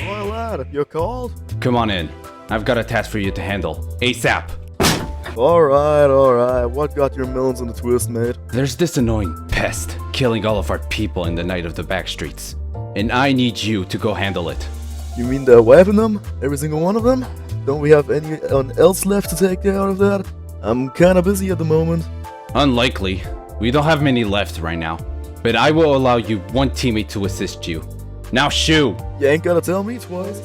Oi lad, you're called? Come on in. I've got a task for you to handle. ASAP! Alright, what got your melons in the twist, mate? There's this annoying pest killing all of our people in the night of the back streets. And I need you to go handle it. You mean they're wiping them? Every single one of them? Don't we have anyone else left to take care of that? I'm kinda busy at the moment. Unlikely. We don't have many left right now. But I will allow you one teammate to assist you. Now shoo! You ain't gotta tell me twice.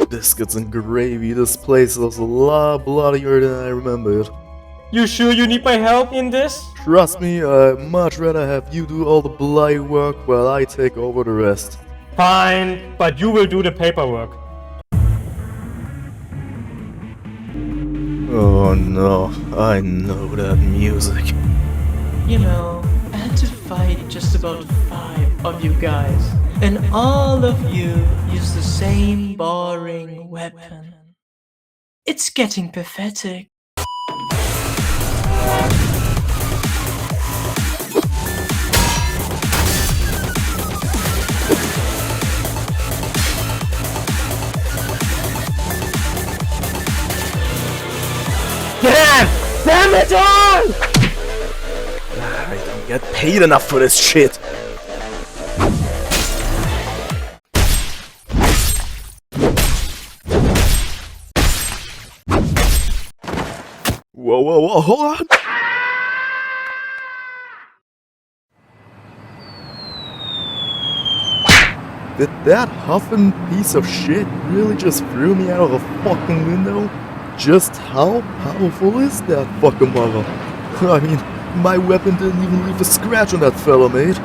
Biscuits and gravy, this place is a lot bloodier than I remembered. You sure you need my help in this? Trust me, I'd much rather have you do all the bloody work while I take over the rest. Fine, but you will do the paperwork. Oh no, I know that music. You know, I had to fight just about 5 of you guys, and all of you use the same boring weapon. It's getting pathetic. Damn it on! I don't get paid enough for this shit. Whoa, hold on! Did that huffing piece of shit really just threw me out of a fucking window? Just how powerful is that fucking mother? I mean, my weapon didn't even leave a scratch on that fella, mate.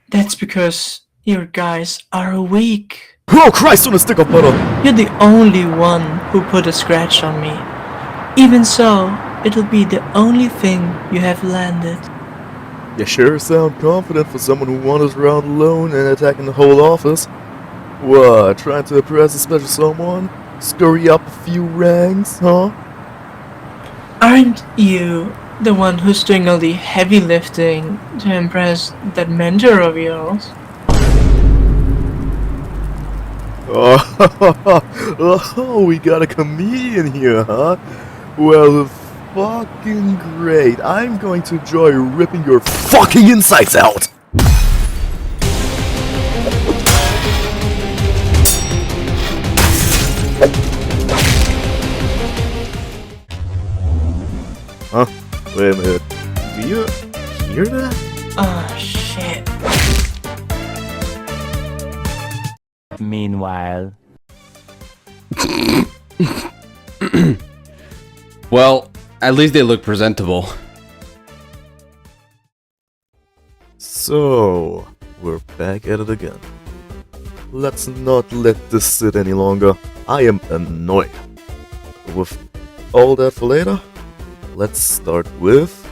That's because your guys are weak. Oh Christ on a stick of butter! You're the only one who put a scratch on me. Even so, it'll be the only thing you have landed. You sure sound confident for someone who wanders around alone and attacking the whole office. What, trying to impress a special someone? Scurry up a few ranks, huh? Aren't you the one who's doing all the heavy lifting to impress that mentor of yours? Oh, we got a comedian here, huh? Well, fucking great. I'm going to enjoy ripping your fucking insides out! Huh? Wait a minute. Do you hear that? Oh shit. Meanwhile. Well, at least they look presentable. So, we're back at it again. Let's not let this sit any longer. I am annoyed. With all that for later, let's start with...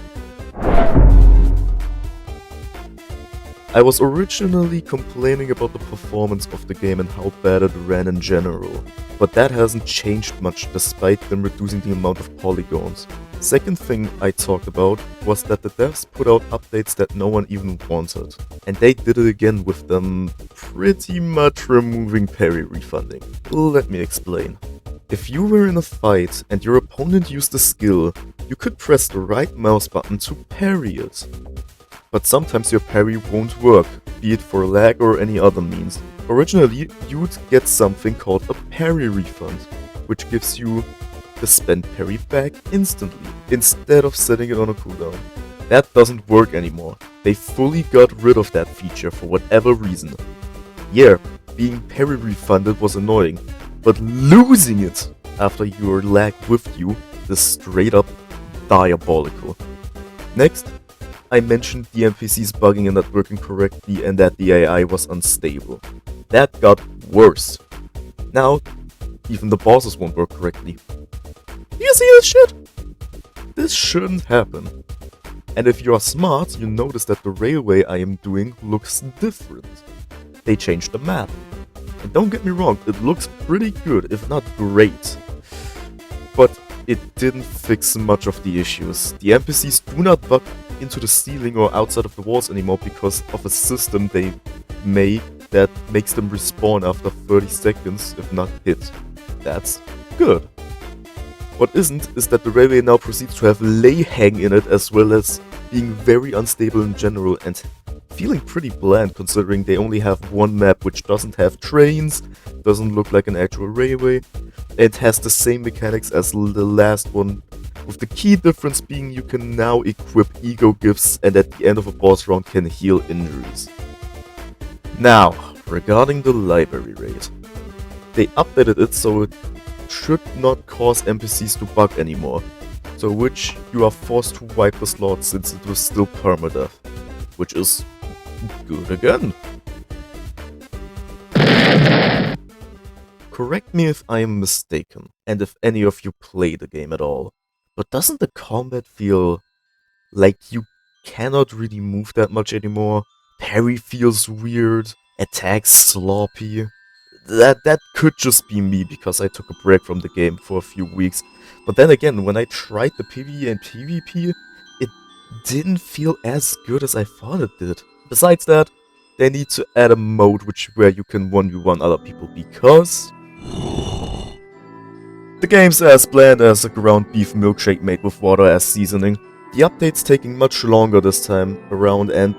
I was originally complaining about the performance of the game and how bad it ran in general, but that hasn't changed much despite them reducing the amount of polygons. Second thing I talked about was that the devs put out updates that no one even wanted, and they did it again with them pretty much removing parry refunding. Let me explain. If you were in a fight and your opponent used a skill, you could press the right mouse button to parry it. But sometimes your parry won't work, be it for lag or any other means. Originally, you'd get something called a parry refund, which gives you the spent parry back instantly, instead of setting it on a cooldown. That doesn't work anymore. They fully got rid of that feature for whatever reason. Yeah, being parry refunded was annoying, but losing it after your lag whiffed you is straight up diabolical. Next, I mentioned the NPCs bugging and not working correctly and that the AI was unstable. That got worse. Now, even the bosses won't work correctly. You see this shit? This shouldn't happen. And if you are smart, you notice that the railway I am doing looks different. They changed the map. And don't get me wrong, it looks pretty good, if not great. But it didn't fix much of the issues. The NPCs do not bug into the ceiling or outside of the walls anymore because of a system they made that makes them respawn after 30 seconds if not hit. That's good. What isn't is that the railway now proceeds to have lay hang in it, as well as being very unstable in general and feeling pretty bland considering they only have one map which doesn't have trains, doesn't look like an actual railway, and has the same mechanics as the last one, with the key difference being you can now equip ego gifts and at the end of a boss round can heal injuries. Now, regarding the library raid. They updated it so it should not cause NPCs to bug anymore, so which you are forced to wipe the slot since it was still permadeath, which is good again. Correct me if I am mistaken, and if any of you play the game at all, but doesn't the combat feel like you cannot really move that much anymore? Parry feels weird, attacks sloppy. That could just be me because I took a break from the game for a few weeks. But then again, when I tried the PvE and PvP, it didn't feel as good as I thought it did. Besides that, they need to add a mode where you can 1v1 other people because the game's as bland as a ground beef milkshake made with water as seasoning. The update's taking much longer this time around, and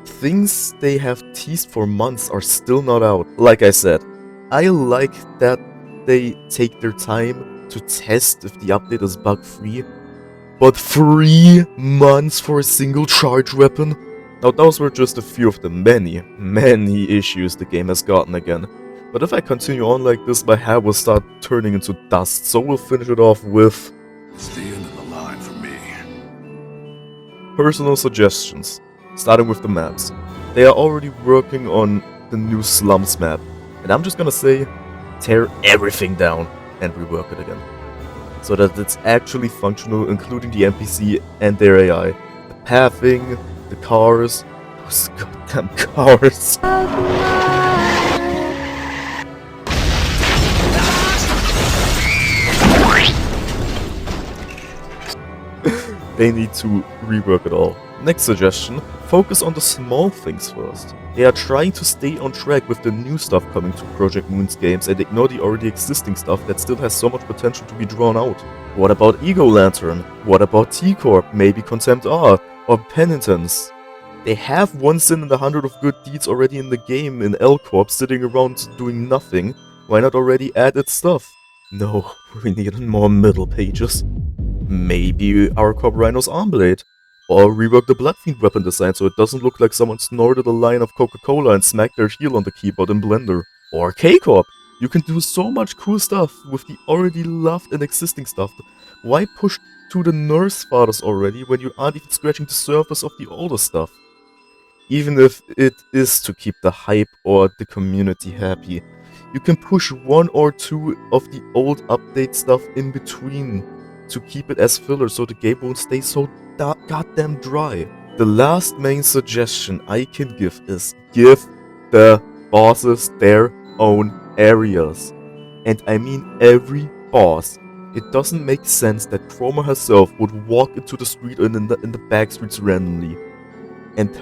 things they have teased for months are still not out. Like I said, I like that they take their time to test if the update is bug-free, but 3 months for a single charge weapon? Now those were just a few of the many issues the game has gotten again. But if I continue on like this, my hair will start turning into dust, so we'll finish it off with It's the end of the line for me. personal suggestions, starting with the maps. They are already working on the new slums map, and I'm just gonna say, tear everything down and rework it again. So that it's actually functional, including the NPC and their AI. The pathing, the cars, those goddamn cars. They need to rework it all. Next suggestion, focus on the small things first. They are trying to stay on track with the new stuff coming to Project Moon's games and ignore the already existing stuff that still has so much potential to be drawn out. What about Ego Lantern? What about T-Corp? Maybe Contempt R? Or Penitence? They have one sin in the 100 of good deeds already in the game in L-Corp sitting around doing nothing. Why not already add its stuff? No, we need more middle pages. Maybe our Corp Rhino's arm blade. Or rework the Bloodfiend weapon design so it doesn't look like someone snorted a line of Coca-Cola and smacked their heel on the keyboard in Blender. Or K-Corp. You can do so much cool stuff with the already loved and existing stuff. Why push to the nurse fathers already when you aren't even scratching the surface of the older stuff? Even if it is to keep the hype or the community happy, you can push 1 or 2 of the old update stuff in between to keep it as filler so the game won't stay so goddamn dry. The last main suggestion I can give is give the bosses their own areas. And I mean every boss. It doesn't make sense that Chroma herself would walk into the street and in the back streets randomly. And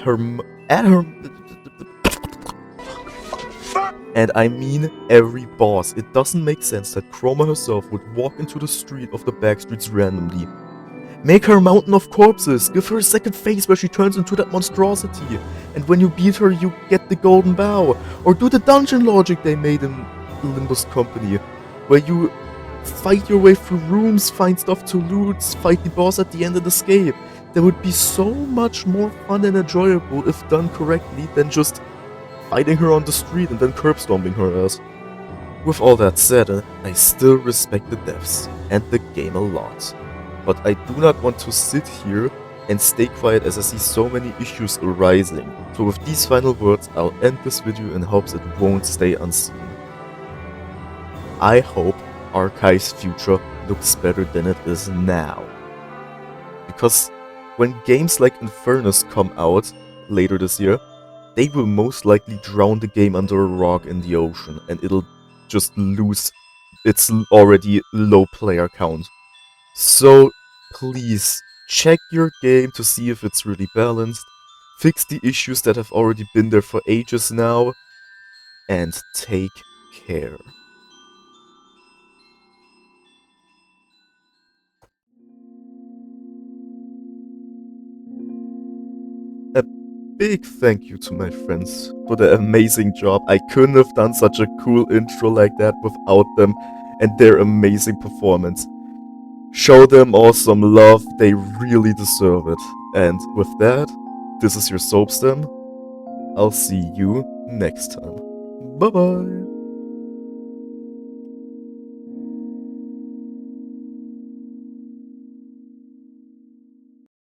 I mean every boss. It doesn't make sense that Chroma herself would walk into the street of the back streets randomly. Make her a mountain of corpses, give her a second face where she turns into that monstrosity, and when you beat her you get the golden bow. Or do the dungeon logic they made in Limbus Company, where you fight your way through rooms, find stuff to loot, fight the boss at the end and escape. That would be so much more fun and enjoyable if done correctly than just fighting her on the street and then curb stomping her ass. With all that said, I still respect the devs and the game a lot. But I do not want to sit here and stay quiet as I see so many issues arising. So with these final words, I'll end this video in hopes it won't stay unseen. I hope Archive's future looks better than it is now. Because when games like Infernus come out later this year, they will most likely drown the game under a rock in the ocean and it'll just lose its already low player count. So please check your game to see if it's really balanced, fix the issues that have already been there for ages now, and take care. A big thank you to my friends for their amazing job. I couldn't have done such a cool intro like that without them and their amazing performance. Show them all some love, they really deserve it. And with that, this is your Soapstem. I'll see you next time. Bye bye!